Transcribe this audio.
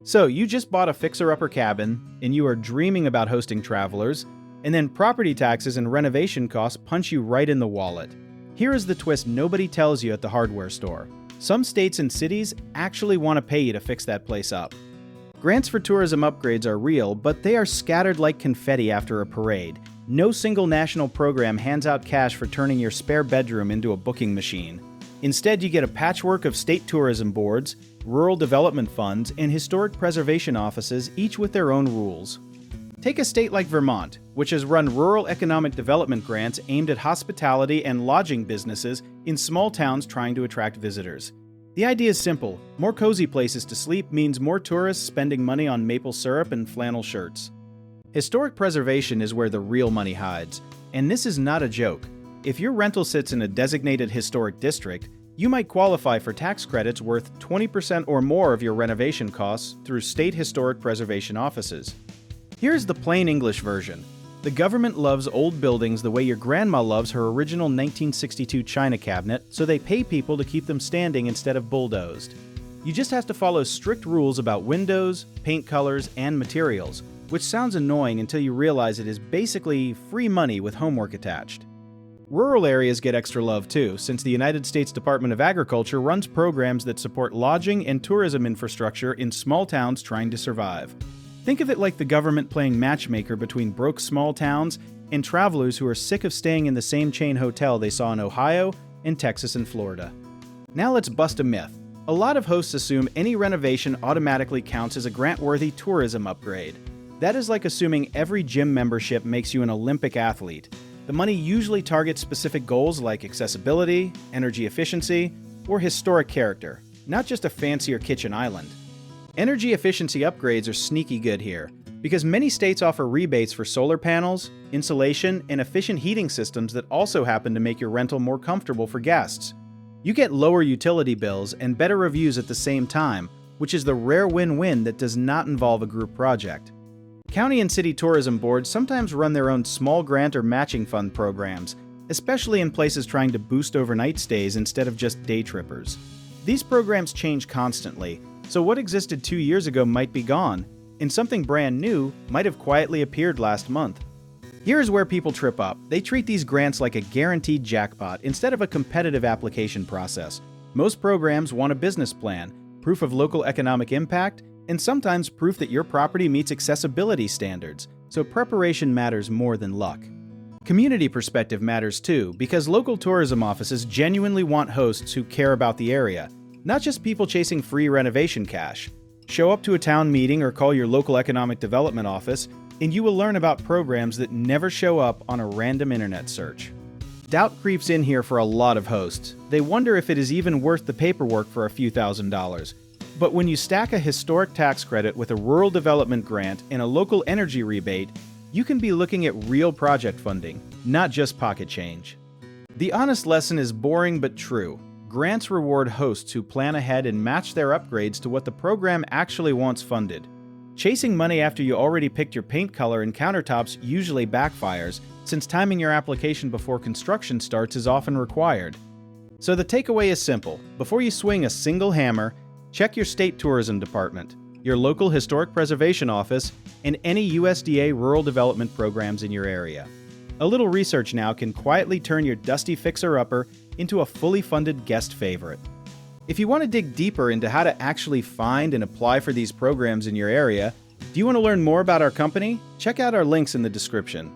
So, you just bought a fixer-upper cabin, and you are dreaming about hosting travelers, and then property taxes and renovation costs punch you right in the wallet. Here is the twist nobody tells you at the hardware store. Some states and cities actually want to pay you to fix that place up. Grants for tourism upgrades are real, but they are scattered like confetti after a parade. No single national program hands out cash for turning your spare bedroom into a booking machine. Instead, you get a patchwork of state tourism boards, rural development funds, and historic preservation offices, each with their own rules. Take a state like Vermont, which has run rural economic development grants aimed at hospitality and lodging businesses in small towns trying to attract visitors. The idea is simple. More cozy places to sleep means more tourists spending money on maple syrup and flannel shirts. Historic preservation is where the real money hides, and this is not a joke. If your rental sits in a designated historic district, you might qualify for tax credits worth 20% or more of your renovation costs through state historic preservation offices. Here's the plain English version. The government loves old buildings the way your grandma loves her original 1962 china cabinet, so they pay people to keep them standing instead of bulldozed. You just have to follow strict rules about windows, paint colors, and materials, which sounds annoying until you realize it is basically free money with homework attached. Rural areas get extra love too, since the United States Department of Agriculture runs programs that support lodging and tourism infrastructure in small towns trying to survive. Think of it like the government playing matchmaker between broke small towns and travelers who are sick of staying in the same chain hotel they saw in Ohio and Texas and Florida. Now let's bust a myth. A lot of hosts assume any renovation automatically counts as a grant-worthy tourism upgrade. That is like assuming every gym membership makes you an Olympic athlete. The money usually targets specific goals like accessibility, energy efficiency, or historic character, not just a fancier kitchen island. Energy efficiency upgrades are sneaky good here, because many states offer rebates for solar panels, insulation, and efficient heating systems that also happen to make your rental more comfortable for guests. You get lower utility bills and better reviews at the same time, which is the rare win-win that does not involve a group project. County and city tourism boards sometimes run their own small grant or matching fund programs, especially in places trying to boost overnight stays instead of just day trippers. These programs change constantly, so what existed 2 years ago might be gone, and something brand new might have quietly appeared last month. Here's where people trip up. They treat these grants like a guaranteed jackpot instead of a competitive application process. Most programs want a business plan, proof of local economic impact, and sometimes proof that your property meets accessibility standards, so preparation matters more than luck. Community perspective matters too, because local tourism offices genuinely want hosts who care about the area, not just people chasing free renovation cash. Show up to a town meeting or call your local economic development office, and you will learn about programs that never show up on a random internet search. Doubt creeps in here for a lot of hosts. They wonder if it is even worth the paperwork for a few $1,000s. But when you stack a historic tax credit with a rural development grant and a local energy rebate, you can be looking at real project funding, not just pocket change. The honest lesson is boring but true. Grants reward hosts who plan ahead and match their upgrades to what the program actually wants funded. Chasing money after you already picked your paint color and countertops usually backfires, since timing your application before construction starts is often required. So the takeaway is simple. Before you swing a single hammer, check your state tourism department, your local historic preservation office, and any USDA rural development programs in your area. A little research now can quietly turn your dusty fixer-upper into a fully funded guest favorite. If you want to dig deeper into how to actually find and apply for these programs in your area, do you want to learn more about our company? Check out our links in the description.